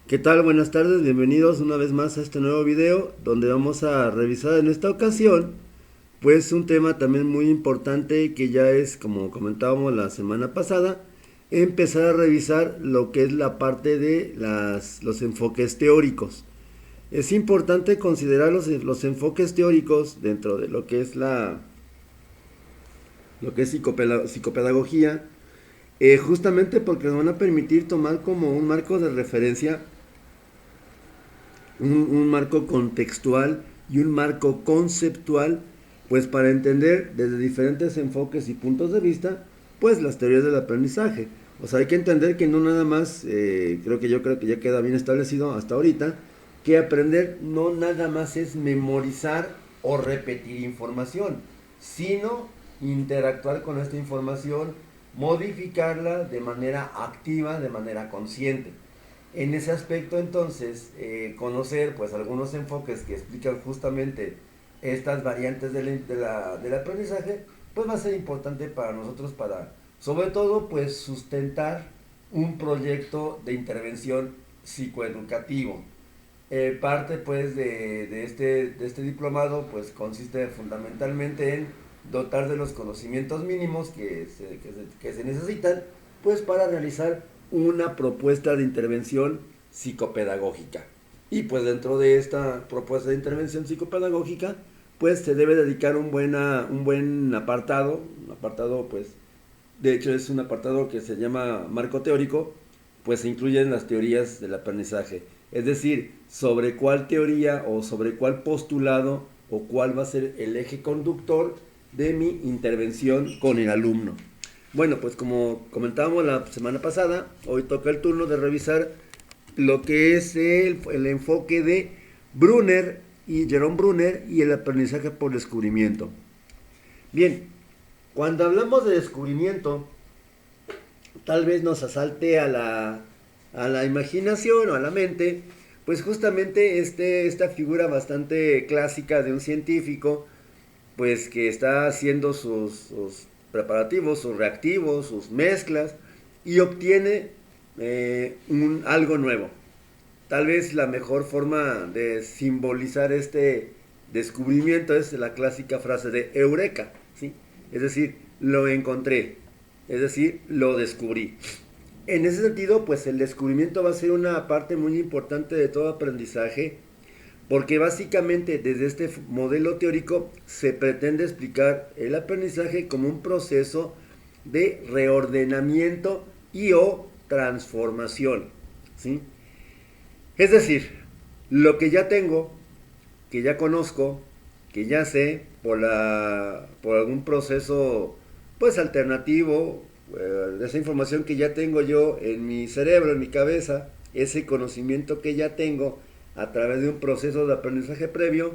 ¿Qué tal? Buenas tardes, bienvenidos una vez más a este nuevo video donde vamos a revisar en esta ocasión pues un tema también muy importante que ya es, como comentábamos la semana pasada, empezar a revisar lo que es la parte de los enfoques teóricos. Es importante considerar los enfoques teóricos dentro de lo que es lo que es psicopedagogía, justamente porque nos van a permitir tomar como un marco de referencia un marco contextual y un marco conceptual, pues para entender desde diferentes enfoques y puntos de vista, pues las teorías del aprendizaje. O sea, hay que entender que no nada más, yo creo que ya queda bien establecido hasta ahorita, que aprender no nada más es memorizar o repetir información, sino interactuar con esta información, modificarla de manera activa, de manera consciente. En ese aspecto, entonces, conocer pues algunos enfoques que explican justamente estas variantes del aprendizaje, pues va a ser importante para nosotros para, sobre todo, pues sustentar un proyecto de intervención psicoeducativo. Parte pues de este diplomado pues consiste fundamentalmente en dotar de los conocimientos mínimos que se necesitan pues para realizar una propuesta de intervención psicopedagógica. Y pues dentro de esta propuesta de intervención psicopedagógica pues se debe dedicar un buen apartado, un apartado pues de hecho es un apartado que se llama marco teórico, pues se incluyen las teorías del aprendizaje. Es decir, sobre cuál teoría o sobre cuál postulado o cuál va a ser el eje conductor de mi intervención con el alumno. Bueno, pues como comentábamos la semana pasada, hoy toca el turno de revisar lo que es el enfoque de Brunner y Jerome Brunner y el aprendizaje por descubrimiento. Bien, cuando hablamos de descubrimiento, tal vez nos asalte a la imaginación o a la mente, pues justamente esta figura bastante clásica de un científico, pues que está haciendo sus preparativos, sus reactivos, sus mezclas, y obtiene algo nuevo. Tal vez la mejor forma de simbolizar este descubrimiento es la clásica frase de Eureka, ¿sí? Es decir, lo encontré, es decir, lo descubrí. En ese sentido, pues el descubrimiento va a ser una parte muy importante de todo aprendizaje, porque básicamente desde este modelo teórico se pretende explicar el aprendizaje como un proceso de reordenamiento y o transformación, ¿sí? Es decir, lo que ya tengo, que ya conozco, que ya sé por algún proceso pues alternativo, de esa información que ya tengo yo en mi cerebro, en mi cabeza, ese conocimiento que ya tengo a través de un proceso de aprendizaje previo,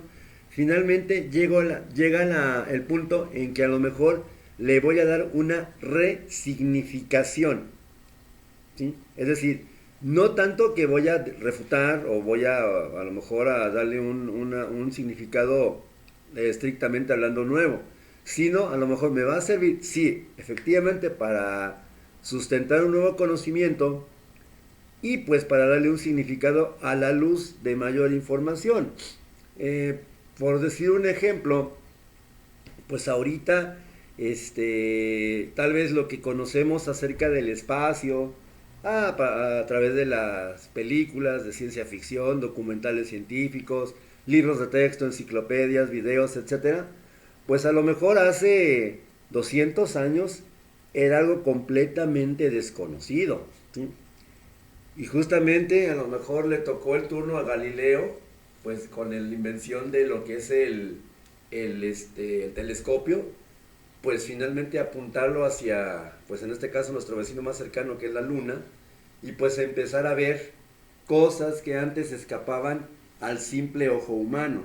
finalmente llega el punto en que a lo mejor le voy a dar una resignificación, ¿sí? Es decir, no tanto que voy a refutar o voy a lo mejor a darle un significado estrictamente hablando nuevo, sino a lo mejor me va a servir, sí, efectivamente para sustentar un nuevo conocimiento y pues para darle un significado a la luz de mayor información. Por decir un ejemplo, pues ahorita tal vez lo que conocemos acerca del espacio, a través de las películas de ciencia ficción, documentales científicos, libros de texto, enciclopedias, videos, etcétera, pues a lo mejor hace 200 años era algo completamente desconocido, ¿sí? Y justamente a lo mejor le tocó el turno a Galileo, pues con la invención de lo que es el telescopio, pues finalmente apuntarlo hacia, pues en este caso nuestro vecino más cercano que es la Luna, y pues empezar a ver cosas que antes escapaban al simple ojo humano.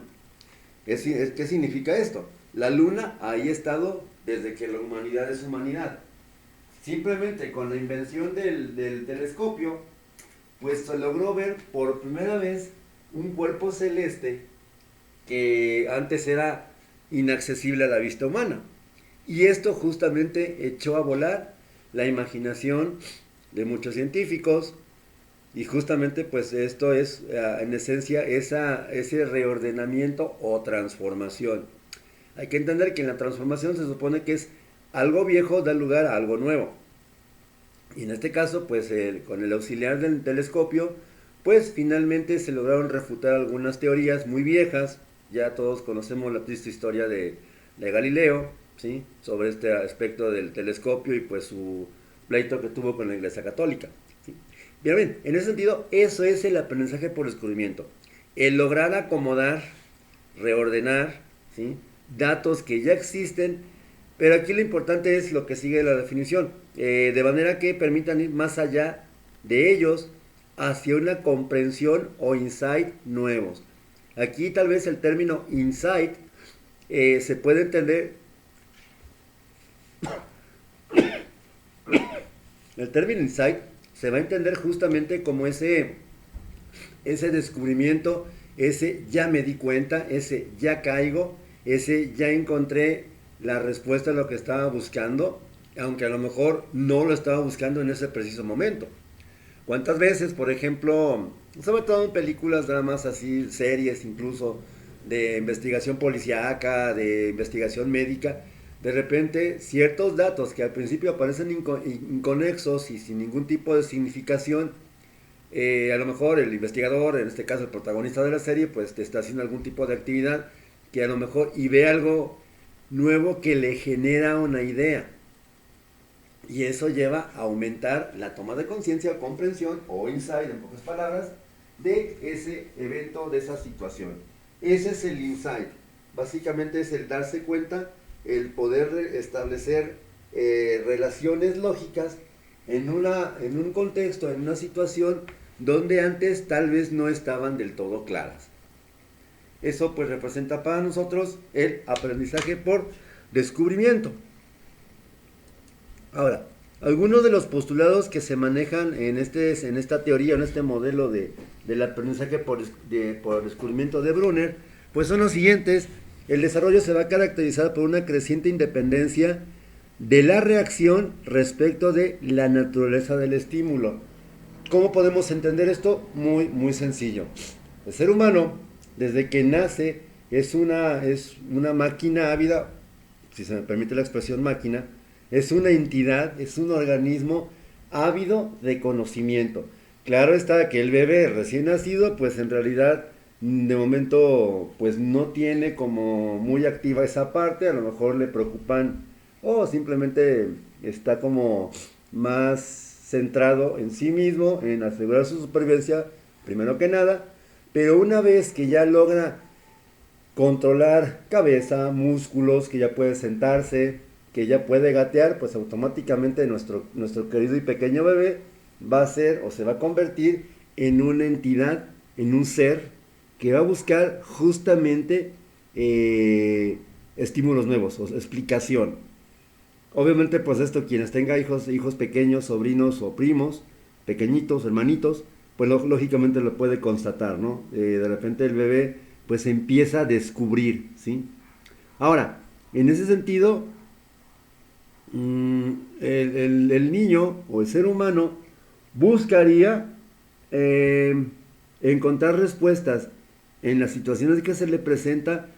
¿Qué significa esto? La Luna ahí ha estado desde que la humanidad es humanidad. Simplemente con la invención del telescopio, pues se logró ver por primera vez un cuerpo celeste que antes era inaccesible a la vista humana. Y esto justamente echó a volar la imaginación de muchos científicos Y justamente pues esto es en esencia ese reordenamiento o transformación. Hay que entender que en la transformación se supone que es algo viejo da lugar a algo nuevo. Y en este caso, pues con el auxiliar del telescopio, pues finalmente se lograron refutar algunas teorías muy viejas. Ya todos conocemos la triste historia de Galileo, ¿sí? Sobre este aspecto del telescopio y pues su pleito que tuvo con la Iglesia Católica, ¿sí? Bien, en ese sentido, eso es el aprendizaje por descubrimiento. El lograr acomodar, reordenar, ¿sí? Datos que ya existen, pero aquí lo importante es lo que sigue la definición, de manera que permitan ir más allá de ellos hacia una comprensión o insight nuevos. Aquí tal vez el término insight se puede entender, el término insight se va a entender justamente como ese descubrimiento, ese ya me di cuenta, ese ya caigo, ese ya encontré la respuesta a lo que estaba buscando, aunque a lo mejor no lo estaba buscando en ese preciso momento. ¿Cuántas veces, por ejemplo, sobre todo en películas, dramas así, series incluso, de investigación policíaca, de investigación médica, de repente ciertos datos que al principio aparecen inconexos y sin ningún tipo de significación, a lo mejor el investigador, en este caso el protagonista de la serie, pues te está haciendo algún tipo de actividad que a lo mejor y ve algo nuevo que le genera una idea. Y eso lleva a aumentar la toma de conciencia o comprensión o insight, en pocas palabras, de ese evento, de esa situación. Ese es el insight. Básicamente es el darse cuenta, el poder establecer relaciones lógicas en un contexto, en una situación donde antes tal vez no estaban del todo claras. Eso pues representa para nosotros el aprendizaje por descubrimiento. Ahora, algunos de los postulados que se manejan en esta teoría, en este modelo del aprendizaje por descubrimiento de Brunner, pues son los siguientes. El desarrollo se va a caracterizar por una creciente independencia de la reacción respecto de la naturaleza del estímulo. ¿Cómo podemos entender esto? Muy, muy sencillo. El ser humano, desde que nace, es una máquina ávida, si se me permite la expresión máquina, es una entidad, es un organismo ávido de conocimiento. Claro está que el bebé recién nacido, pues en realidad de momento pues no tiene como muy activa esa parte, a lo mejor le preocupan o simplemente está como más centrado en sí mismo, en asegurar su supervivencia, primero que nada, pero una vez que ya logra controlar cabeza, músculos, que ya puede sentarse, que ya puede gatear, pues automáticamente nuestro querido y pequeño bebé va a ser o se va a convertir en una entidad, en un ser que va a buscar justamente estímulos nuevos, o explicación. Obviamente pues esto, quienes tengan hijos pequeños, sobrinos o primos, pequeñitos, hermanitos, pues lógicamente lo puede constatar, ¿no? De repente el bebé pues empieza a descubrir, ¿sí? Ahora, en ese sentido, el niño o el ser humano buscaría encontrar respuestas en las situaciones que se le presenta,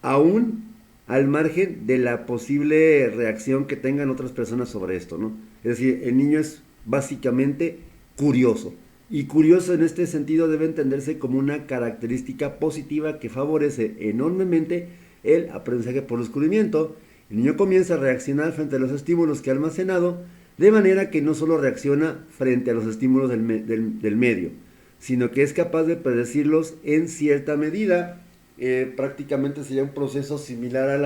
aún al margen de la posible reacción que tengan otras personas sobre esto, ¿no? Es decir, el niño es básicamente curioso. Y curioso en este sentido debe entenderse como una característica positiva que favorece enormemente el aprendizaje por descubrimiento. El niño comienza a reaccionar frente a los estímulos que ha almacenado, de manera que no solo reacciona frente a los estímulos del medio, sino que es capaz de predecirlos en cierta medida. Prácticamente sería un proceso similar a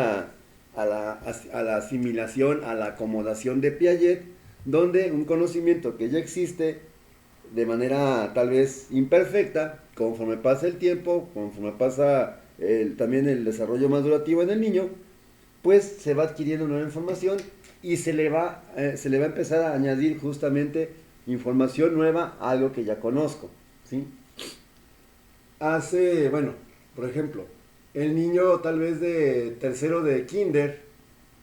la asimilación, a la acomodación de Piaget, donde un conocimiento que ya existe de manera tal vez imperfecta, conforme pasa el tiempo, conforme pasa también el desarrollo madurativo en el niño, pues se va adquiriendo nueva información y se le va a empezar a añadir justamente información nueva a algo que ya conozco, ¿sí? Bueno, por ejemplo, el niño tal vez de tercero de kinder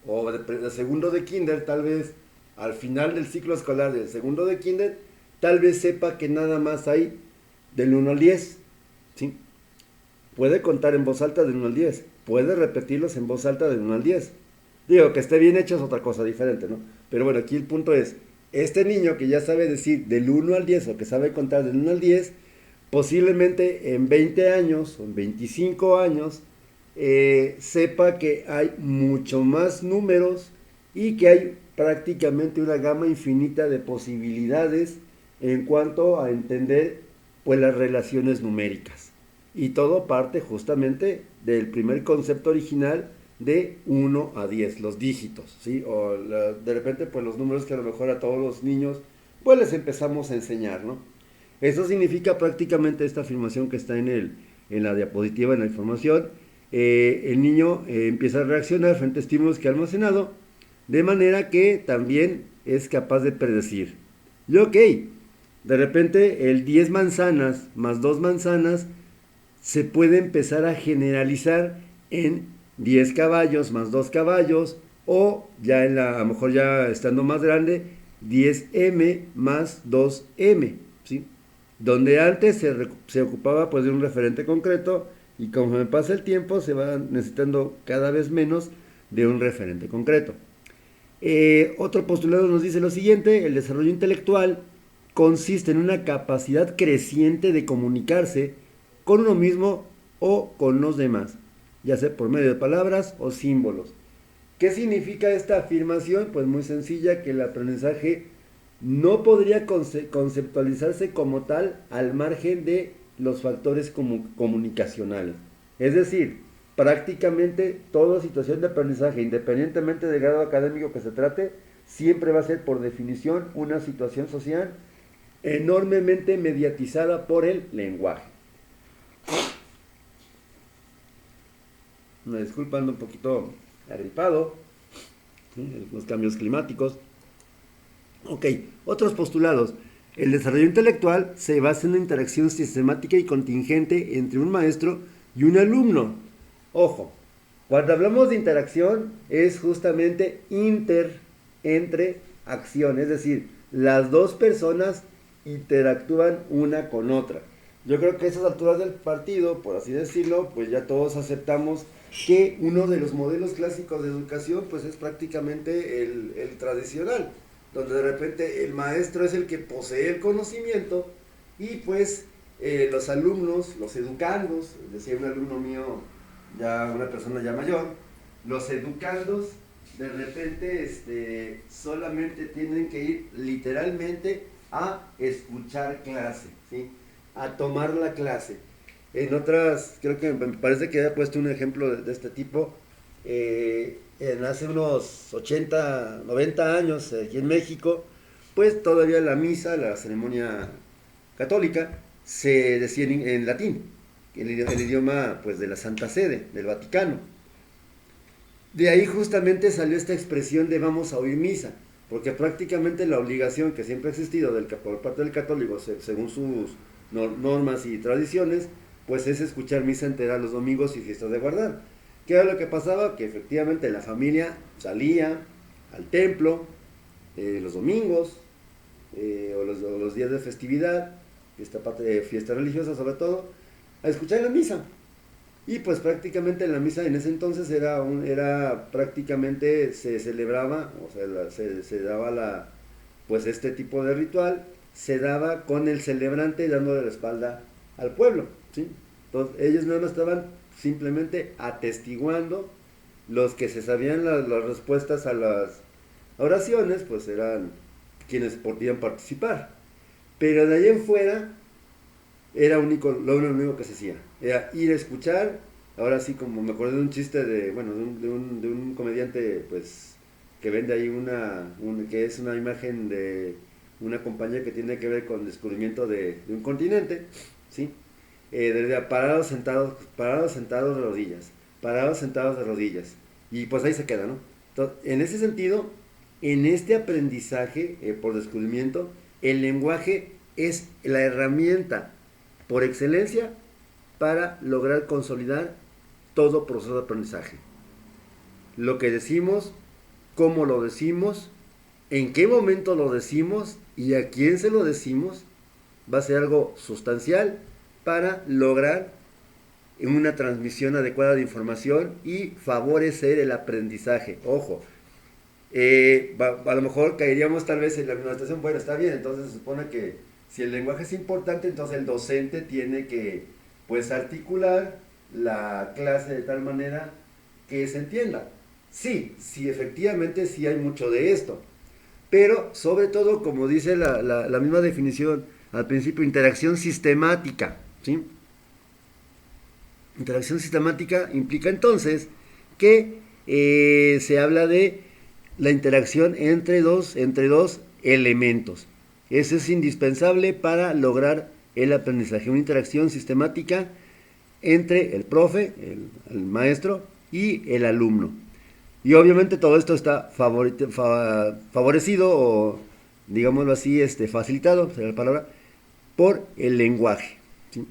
o de segundo de kinder, tal vez al final del ciclo escolar del segundo de kinder, tal vez sepa que nada más hay del 1 al 10, ¿sí? Puede contar en voz alta del 1 al 10, puede repetirlos en voz alta del 1 al 10. Digo, que esté bien hecho es otra cosa diferente, ¿no? Pero bueno, aquí el punto es, este niño que ya sabe decir del 1 al 10 o que sabe contar del 1 al 10, posiblemente en 20 años o en 25 años sepa que hay mucho más números y que hay prácticamente una gama infinita de posibilidades en cuanto a entender pues las relaciones numéricas. Y todo parte justamente del primer concepto original de 1 a 10, los dígitos, ¿sí? De repente pues los números que a lo mejor a todos los niños pues les empezamos a enseñar, ¿no? Eso significa prácticamente esta afirmación que está en la diapositiva, en la información. El niño empieza a reaccionar frente a estímulos que ha almacenado, de manera que también es capaz de predecir. Y ok, de repente el 10 manzanas más 2 manzanas se puede empezar a generalizar en 10 caballos más 2 caballos, o ya a lo mejor ya estando más grande, 10m más 2m, ¿sí? Donde antes se ocupaba pues de un referente concreto, y conforme pasa el tiempo se va necesitando cada vez menos de un referente concreto. Otro postulado nos dice lo siguiente: el desarrollo intelectual consiste en una capacidad creciente de comunicarse con uno mismo o con los demás, ya sea por medio de palabras o símbolos. ¿Qué significa esta afirmación? Pues muy sencilla, que el aprendizaje no podría conceptualizarse como tal al margen de los factores comunicacionales. Es decir, prácticamente toda situación de aprendizaje, independientemente del grado académico que se trate, siempre va a ser por definición una situación social enormemente mediatizada por el lenguaje. Me disculpan, ando un poquito agripado, ¿sí? Los cambios climáticos. Ok, otros postulados. El desarrollo intelectual se basa en una interacción sistemática y contingente entre un maestro y un alumno. Ojo, cuando hablamos de interacción es justamente entre acción, es decir, las dos personas interactúan una con otra. Yo creo que a esas alturas del partido, por así decirlo, pues ya todos aceptamos que uno de los modelos clásicos de educación pues es prácticamente el tradicional, donde de repente el maestro es el que posee el conocimiento y pues los alumnos, los educandos, decía un alumno mío, ya una persona ya mayor, los educandos de repente solamente tienen que ir literalmente a escuchar clase, ¿sí? A tomar la clase. En otras, creo que me parece que he puesto un ejemplo de este tipo, en hace unos 80, 90 años aquí en México, pues todavía la misa, la ceremonia católica, se decía en latín, el idioma pues de la Santa Sede, del Vaticano. De ahí justamente salió esta expresión de vamos a oír misa, porque prácticamente la obligación que siempre ha existido por parte del católico, según sus normas y tradiciones, pues es escuchar misa entera los domingos y fiestas de guardar. ¿Qué era lo que pasaba? Que efectivamente la familia salía al templo los domingos o los días de festividad, fiesta religiosa sobre todo, a escuchar la misa. Y pues prácticamente la misa en ese entonces era prácticamente se celebraba, o sea, se daba pues este tipo de ritual, se daba con el celebrante dándole la espalda al pueblo, ¿sí? Entonces ellos nada más estaban simplemente atestiguando. Los que se sabían las respuestas a las oraciones, pues eran quienes podían participar. Pero de ahí en fuera era lo único que se hacía. Era ir a escuchar. Ahora sí, como me acordé de un chiste de un comediante, pues, que vende ahí que es una imagen de una compañía que tiene que ver con el descubrimiento de un continente, ¿sí? Parados sentados de rodillas, parados sentados de rodillas, y pues ahí se queda, ¿no? Entonces, en ese sentido, en este aprendizaje por descubrimiento, el lenguaje es la herramienta por excelencia para lograr consolidar todo proceso de aprendizaje. Lo que decimos, cómo lo decimos, en qué momento lo decimos y a quién se lo decimos va a ser algo sustancial para lograr una transmisión adecuada de información y favorecer el aprendizaje. Ojo, a lo mejor caeríamos tal vez en la misma situación. Bueno, está bien, entonces se supone que si el lenguaje es importante, entonces el docente tiene que pues articular la clase de tal manera que se entienda. Sí, sí, efectivamente sí hay mucho de esto, pero sobre todo, como dice la misma definición al principio, interacción sistemática, ¿sí? Interacción sistemática implica entonces que se habla de la interacción entre dos elementos. Eso es indispensable para lograr el aprendizaje, una interacción sistemática entre el profe, el maestro y el alumno. Y obviamente todo esto está favorecido o, digámoslo así, facilitado, será la palabra, por el lenguaje. ¿Sí?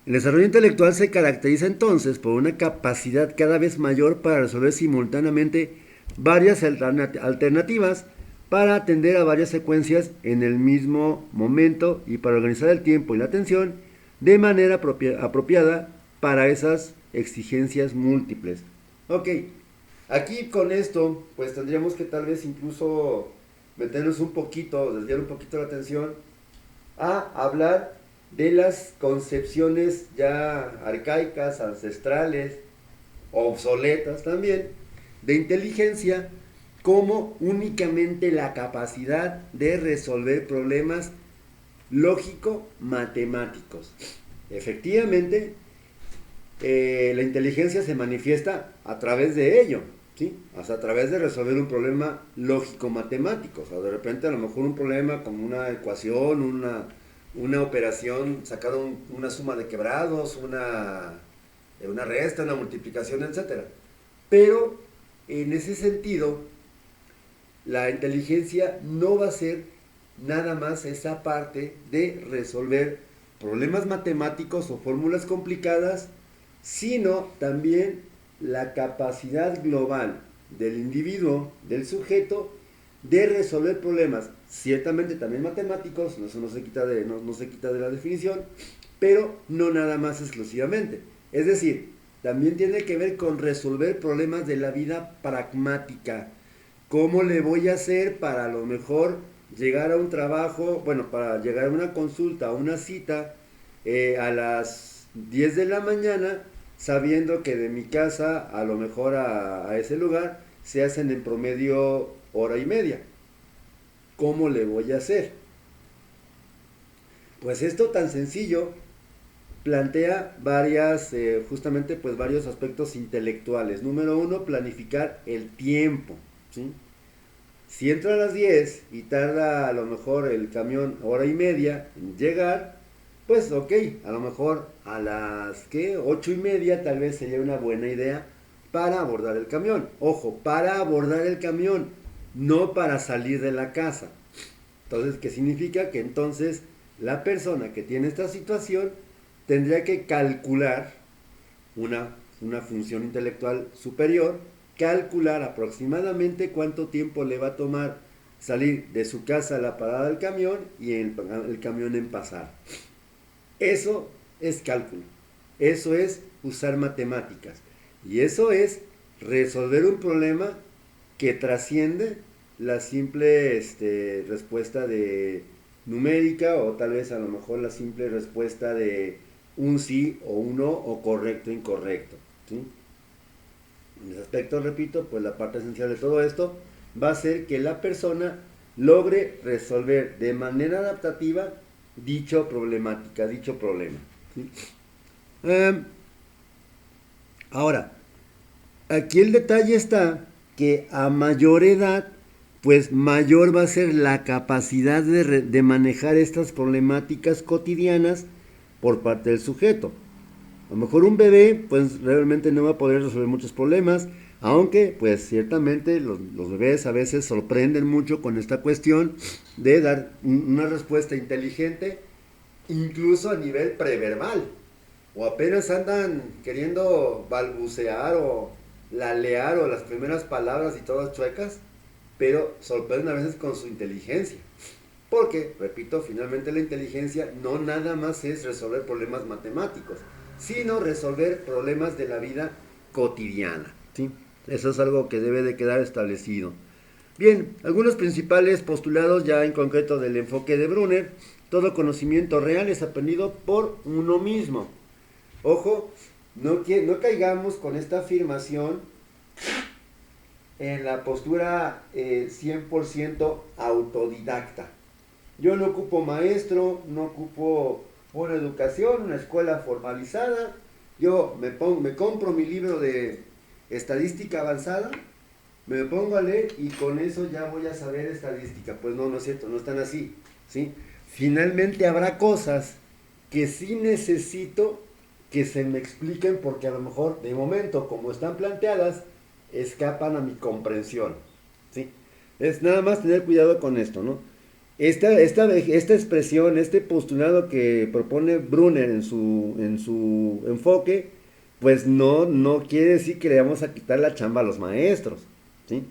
El desarrollo intelectual se caracteriza entonces por una capacidad cada vez mayor para resolver simultáneamente varias alternativas para atender a varias secuencias en el mismo momento y para organizar el tiempo y la atención de manera apropiada para esas exigencias múltiples. Ok, aquí con esto pues tendríamos que tal vez incluso meternos un poquito, desviar un poquito la atención a hablar de las concepciones ya arcaicas, ancestrales, obsoletas también, de inteligencia como únicamente la capacidad de resolver problemas lógico-matemáticos. Efectivamente, la inteligencia se manifiesta a través de ello, ¿sí? O sea, a través de resolver un problema lógico-matemático. O sea, de repente a lo mejor un problema como una ecuación, una operación, sacar una suma de quebrados, una resta, una multiplicación, etcétera. Pero en ese sentido, la inteligencia no va a ser nada más esa parte de resolver problemas matemáticos o fórmulas complicadas, sino también la capacidad global del individuo, del sujeto, de resolver problemas, ciertamente también matemáticos, eso no se quita de la definición, pero no nada más exclusivamente. Es decir, también tiene que ver con resolver problemas de la vida pragmática. ¿Cómo le voy a hacer para a lo mejor llegar a un trabajo, bueno, para llegar a una consulta, a una cita a las 10 de la mañana, sabiendo que de mi casa a lo mejor a ese lugar se hacen en promedio hora y media? ¿Cómo le voy a hacer? Pues esto tan sencillo plantea justamente pues varios aspectos intelectuales. Número uno, planificar el tiempo, ¿sí? Si entra a las 10 y tarda a lo mejor el camión hora y media en llegar, pues ok, a lo mejor a las 8:30 tal vez sería una buena idea para abordar el camión. Ojo, para abordar el camión, no para salir de la casa. Entonces, ¿qué significa? Que entonces la persona que tiene esta situación tendría que calcular una función intelectual superior, calcular aproximadamente cuánto tiempo le va a tomar salir de su casa a la parada del camión y el camión en pasar. Eso es cálculo, eso es usar matemáticas y eso es resolver un problema que trasciende la simple respuesta de numérica o tal vez a lo mejor la simple respuesta de un sí o un no o correcto o incorrecto, ¿sí? En ese aspecto, repito, pues la parte esencial de todo esto va a ser que la persona logre resolver de manera adaptativa dicho problemática, dicho problema, ¿sí? Ahora, aquí el detalle está que a mayor edad, pues mayor va a ser la capacidad de manejar estas problemáticas cotidianas por parte del sujeto. A lo mejor un bebé, pues realmente no va a poder resolver muchos problemas, aunque pues ciertamente los bebés a veces sorprenden mucho con esta cuestión de dar una respuesta inteligente, incluso a nivel preverbal, o apenas andan queriendo balbucear o lalear o las primeras palabras y todas chuecas, pero sorprenden a veces con su inteligencia. Porque, repito, finalmente la inteligencia no nada más es resolver problemas matemáticos, sino resolver problemas de la vida cotidiana, ¿sí? Eso es algo que debe de quedar establecido. Bien, algunos principales postulados ya en concreto del enfoque de Brunner. Todo conocimiento real es aprendido por uno mismo. Ojo, no caigamos con esta afirmación en la postura 100% autodidacta. Yo no ocupo maestro, no ocupo una educación, una escuela formalizada. Yo me compro mi libro de estadística avanzada, me pongo a leer y con eso ya voy a saber estadística. Pues no, no es cierto, no están así, ¿sí? Finalmente habrá cosas que sí necesito que se me expliquen porque a lo mejor de momento como están planteadas escapan a mi comprensión, ¿sí? Es nada más tener cuidado con esto, ¿no? Esta expresión, este postulado que propone Brunner en su enfoque, pues no quiere decir que le vamos a quitar la chamba a los maestros, ¿sí?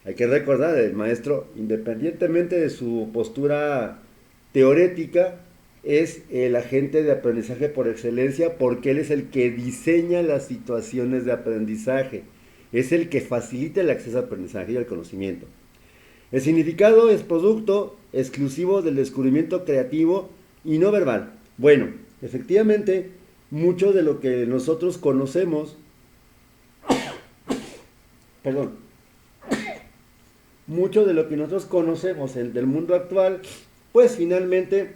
Hay que recordar, el maestro, independientemente de su postura teorética, es el agente de aprendizaje por excelencia porque él es el que diseña las situaciones de aprendizaje, es el que facilita el acceso al aprendizaje y al conocimiento. El significado es producto exclusivo del descubrimiento creativo y no verbal. Bueno, efectivamente, mucho de lo que nosotros conocemos, perdón, mucho de lo que nosotros conocemos del mundo actual, pues finalmente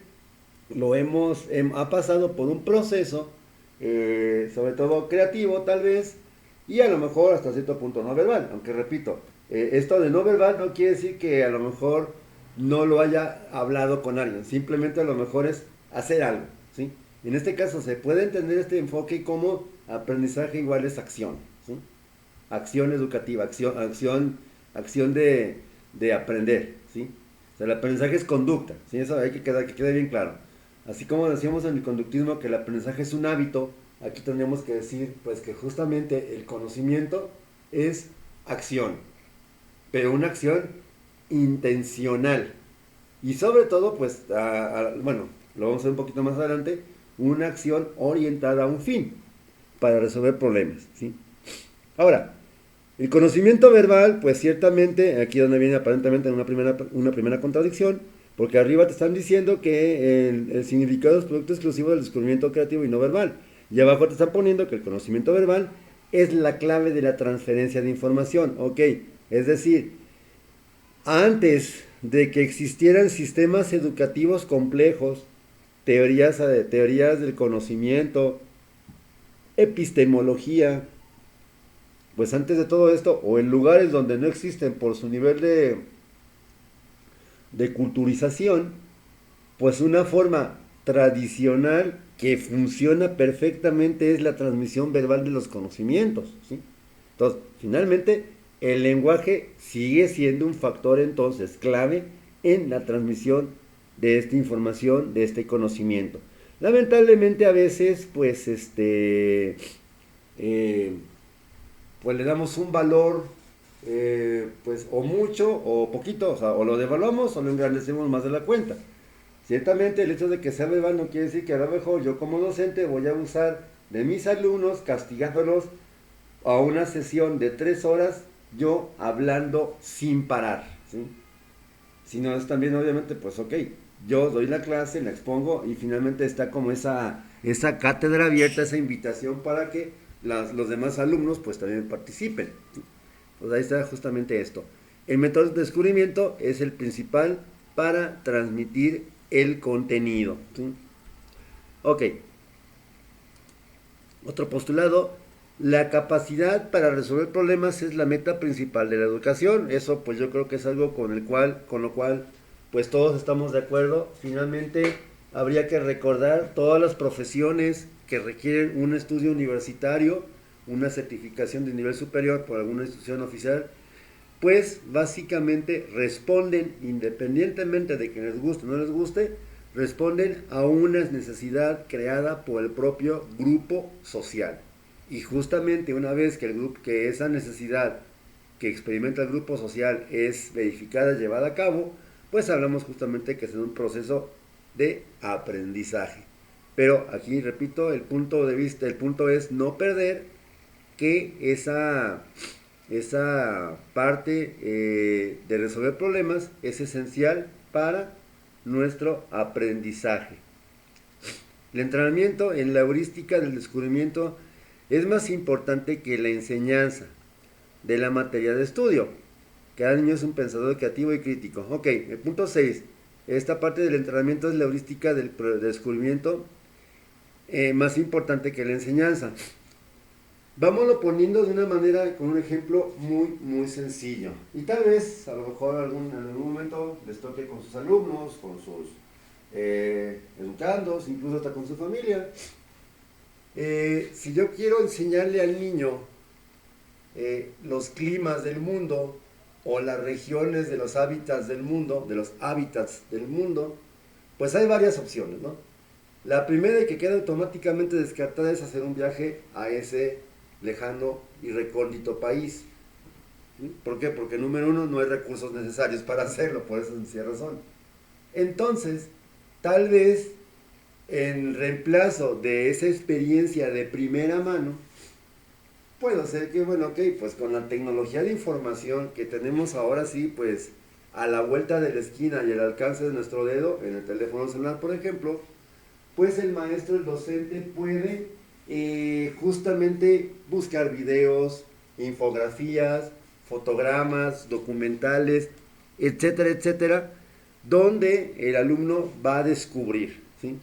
ha pasado por un proceso, sobre todo creativo tal vez, y a lo mejor hasta cierto punto no verbal, aunque repito, esto de no verbal no quiere decir que a lo mejor no lo haya hablado con alguien, simplemente a lo mejor es hacer algo, ¿sí? En este caso se puede entender este enfoque como aprendizaje igual es acción, ¿sí? Acción educativa, acción de aprender, ¿sí? O sea, el aprendizaje es conducta, ¿sí? Eso hay que quede bien claro. Así como decíamos en el conductismo que el aprendizaje es un hábito, aquí tendríamos que decir pues que justamente el conocimiento es acción, pero una acción intencional. Y sobre todo, pues, bueno, lo vamos a ver un poquito más adelante, una acción orientada a un fin, para resolver problemas, ¿sí? Ahora, el conocimiento verbal, pues ciertamente, aquí donde viene aparentemente una primera contradicción, porque arriba te están diciendo que el significado es producto exclusivo del descubrimiento creativo y no verbal. Y abajo te están poniendo que el conocimiento verbal es la clave de la transferencia de información. Ok, es decir, antes de que existieran sistemas educativos complejos, teorías del conocimiento, epistemología, pues antes de todo esto, o en lugares donde no existen por su nivel de culturización, pues una forma tradicional que funciona perfectamente es la transmisión verbal de los conocimientos, ¿sí? Entonces, finalmente, el lenguaje sigue siendo un factor entonces clave en la transmisión de esta información, de este conocimiento. Lamentablemente a veces, pues, pues le damos un valor, pues, o mucho o poquito, o sea, o lo devaluamos o lo engrandecemos más de la cuenta. Ciertamente el hecho de que sea verbal no quiere decir que a lo mejor yo como docente voy a abusar de mis alumnos castigándolos a una sesión de 3 horas yo hablando sin parar, ¿sí? Si no es también obviamente pues ok, yo doy la clase, la expongo y finalmente está como esa cátedra abierta, esa invitación para que los demás alumnos pues también participen, ¿sí? Pues ahí está justamente esto. El método de descubrimiento es el principal para transmitir el contenido, ¿sí? Ok. Otro postulado, la capacidad para resolver problemas es la meta principal de la educación. Eso pues yo creo que es algo con lo cual pues todos estamos de acuerdo. Finalmente habría que recordar todas las profesiones que requieren un estudio universitario, una certificación de nivel superior por alguna institución oficial, pues básicamente responden, independientemente de que les guste o no les guste, responden a una necesidad creada por el propio grupo social. Y justamente una vez que esa necesidad que experimenta el grupo social es verificada, llevada a cabo, pues hablamos justamente que es un proceso de aprendizaje. Pero aquí repito, el punto de vista, el punto es no perder que esa parte de resolver problemas es esencial para nuestro aprendizaje. El entrenamiento en la heurística del descubrimiento es más importante que la enseñanza de la materia de estudio. Cada niño es un pensador creativo y crítico. Ok, el punto 6. Esta parte del entrenamiento es la heurística del descubrimiento más importante que la enseñanza. Vámonos poniendo de una manera, con un ejemplo muy sencillo. Y tal vez, a lo mejor en algún momento les toque con sus alumnos, con sus educandos, incluso hasta con su familia. Si yo quiero enseñarle al niño los climas del mundo o las regiones de los hábitats del mundo, pues hay varias opciones, ¿no? La primera y que queda automáticamente descartada es hacer un viaje a ese lejano y recóndito país. ¿Sí? ¿Por qué? Porque número uno, no hay recursos necesarios para hacerlo, por esa sencilla razón. Entonces, tal vez en reemplazo de esa experiencia de primera mano, puedo hacer que, bueno, ok, pues con la tecnología de información que tenemos ahora sí, pues a la vuelta de la esquina y al alcance de nuestro dedo, en el teléfono celular, por ejemplo, pues el maestro, el docente puede justamente buscar videos, infografías, fotogramas, documentales, etcétera, etcétera, donde el alumno va a descubrir, ¿sí?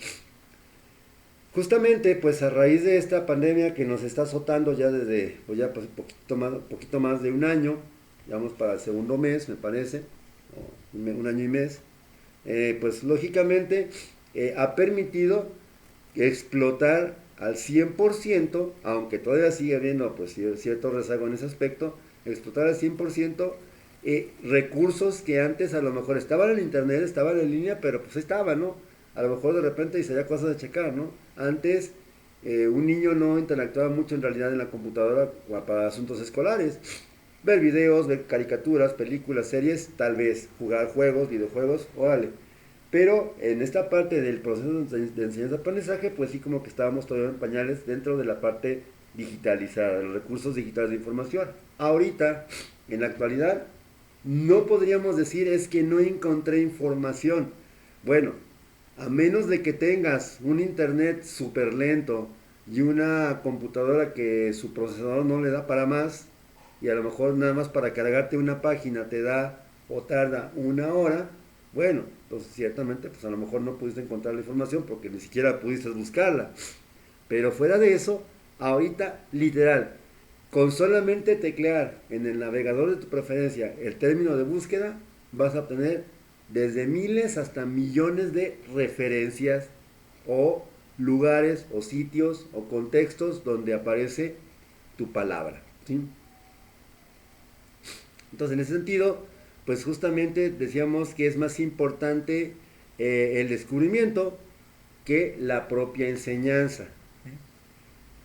Justamente, pues a raíz de esta pandemia que nos está azotando ya desde, pues ya pues, poquito más de un año, ya vamos para el segundo mes, me parece, un año y mes, pues lógicamente ha permitido explotar al 100%, aunque todavía sigue habiendo pues cierto rezago en ese aspecto, explotar al 100% recursos que antes a lo mejor estaban en internet, estaban en línea, pero pues estaban, ¿no? A lo mejor de repente y sería cosa de checar, ¿no? Antes un niño no interactuaba mucho en realidad en la computadora para asuntos escolares. Ver videos, ver caricaturas, películas, series, tal vez jugar juegos, videojuegos, órale. Pero en esta parte del proceso de enseñanza-aprendizaje, pues sí como que estábamos todavía en pañales dentro de la parte digitalizada, de los recursos digitales de información. Ahorita, en la actualidad, no podríamos decir es que no encontré información. Bueno, a menos de que tengas un internet súper lento y una computadora que su procesador no le da para más, y a lo mejor nada más para cargarte una página te da o tarda una hora, bueno, entonces ciertamente pues a lo mejor no pudiste encontrar la información porque ni siquiera pudiste buscarla. Pero fuera de eso, ahorita literal, con solamente teclear en el navegador de tu preferencia el término de búsqueda, vas a obtener desde miles hasta millones de referencias o lugares o sitios o contextos donde aparece tu palabra, ¿sí? Entonces, en ese sentido, pues justamente decíamos que es más importante el descubrimiento que la propia enseñanza.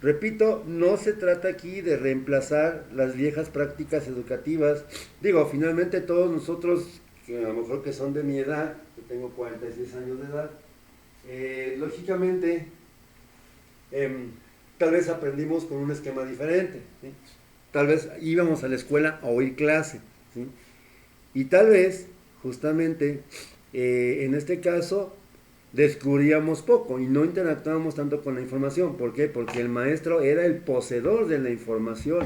Repito, no se trata aquí de reemplazar las viejas prácticas educativas. Digo, finalmente todos nosotros, que a lo mejor que son de mi edad, que tengo 46 años de edad, lógicamente, tal vez aprendimos con un esquema diferente, ¿sí? Tal vez íbamos a la escuela a oír clase, ¿sí? Y tal vez, justamente, en este caso, descubríamos poco y no interactuábamos tanto con la información. ¿Por qué? Porque el maestro era el poseedor de la información.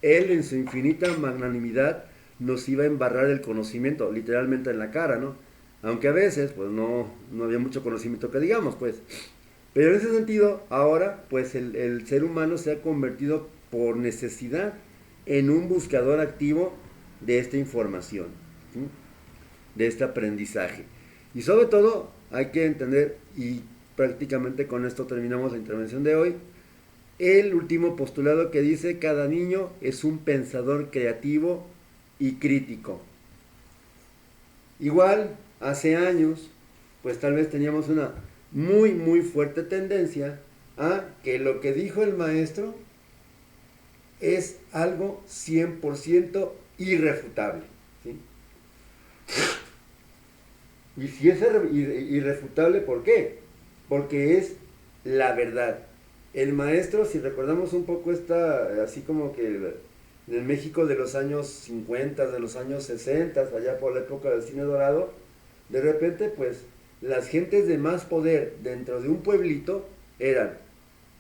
Él, en su infinita magnanimidad, nos iba a embarrar el conocimiento, literalmente en la cara, ¿no? Aunque a veces, pues no había mucho conocimiento que digamos, pues. Pero en ese sentido, ahora, pues el ser humano se ha convertido por necesidad en un buscador activo de esta información, ¿sí? De este aprendizaje. Y sobre todo, hay que entender, y prácticamente con esto terminamos la intervención de hoy, el último postulado que dice: cada niño es un pensador creativo y crítico. Igual, hace años, pues tal vez teníamos una muy fuerte tendencia a que lo que dijo el maestro es algo 100% irrefutable, ¿sí? Y si es irrefutable, ¿por qué? Porque es la verdad. El maestro, si recordamos un poco así como que en el México de los años 50, de los años 60, allá por la época del cine dorado, de repente pues las gentes de más poder dentro de un pueblito eran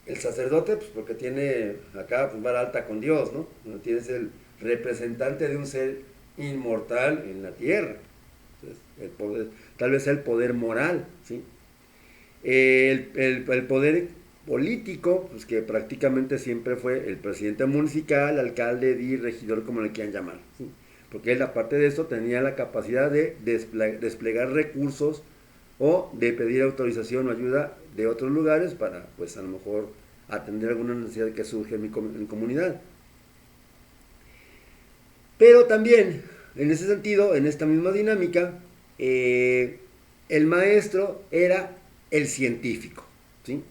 el sacerdote, pues porque tiene acá pues vara alta con Dios, ¿no? Tienes el representante de un ser inmortal en la tierra. Entonces, el poder, tal vez el poder moral, ¿sí? El poder político, pues que prácticamente siempre fue el presidente municipal, alcalde, edil, regidor, como le quieran llamar, ¿sí? Porque él, aparte de eso, tenía la capacidad de desplegar recursos o de pedir autorización o ayuda de otros lugares para, pues a lo mejor, atender alguna necesidad que surge en mi comunidad. Pero también, en ese sentido, en esta misma dinámica, el maestro era el científico, ¿sí?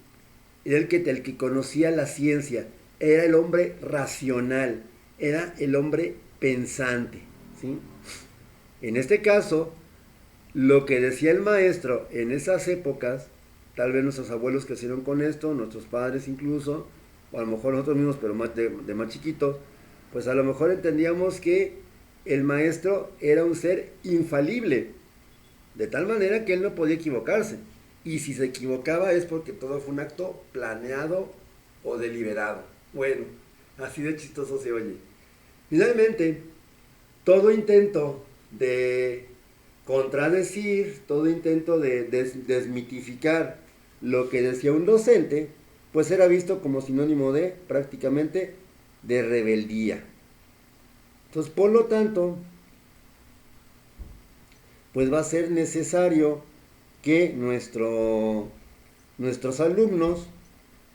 Era el que conocía la ciencia, era el hombre racional, era el hombre pensante, ¿sí? En este caso, lo que decía el maestro en esas épocas, tal vez nuestros abuelos crecieron con esto, nuestros padres incluso, o a lo mejor nosotros mismos, pero más de más chiquitos, pues a lo mejor entendíamos que el maestro era un ser infalible, de tal manera que él no podía equivocarse. Y si se equivocaba es porque todo fue un acto planeado o deliberado. Bueno, así de chistoso se oye. Finalmente, todo intento de contradecir, todo intento de desmitificar lo que decía un docente, pues era visto como sinónimo de prácticamente de rebeldía. Entonces, por lo tanto, pues va a ser necesario que nuestros alumnos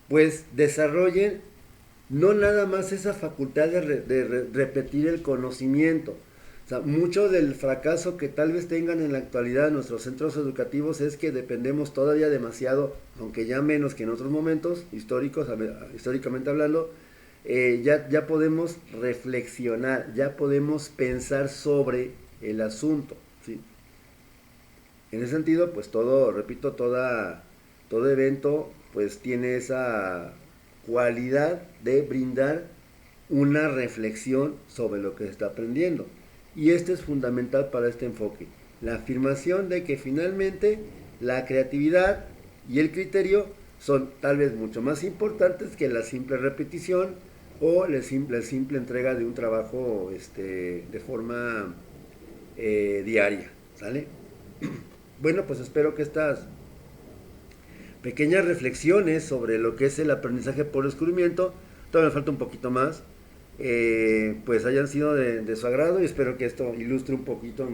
pues desarrollen no nada más esa facultad de repetir el conocimiento. O sea, mucho del fracaso que tal vez tengan en la actualidad nuestros centros educativos es que dependemos todavía demasiado, aunque ya menos que en otros momentos históricos, históricamente hablando, ya podemos reflexionar, ya podemos pensar sobre el asunto, ¿sí? En ese sentido, pues todo, repito, todo evento pues tiene esa cualidad de brindar una reflexión sobre lo que se está aprendiendo. Y esto es fundamental para este enfoque. La afirmación de que finalmente la creatividad y el criterio son tal vez mucho más importantes que la simple repetición o la simple entrega de un trabajo de forma diaria. ¿Sale? Bueno, pues espero que estas pequeñas reflexiones sobre lo que es el aprendizaje por descubrimiento, todavía me falta un poquito más, pues hayan sido de su agrado y espero que esto ilustre un poquito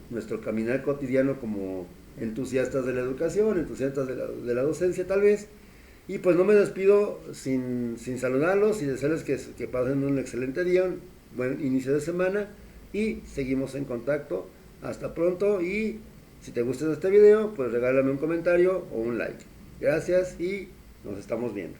nuestro caminar cotidiano como entusiastas de la educación, entusiastas de la docencia tal vez. Y pues no me despido sin saludarlos y desearles que pasen un excelente día, un buen inicio de semana y seguimos en contacto. Hasta pronto y si te gusta este video, pues regálame un comentario o un like. Gracias y nos estamos viendo.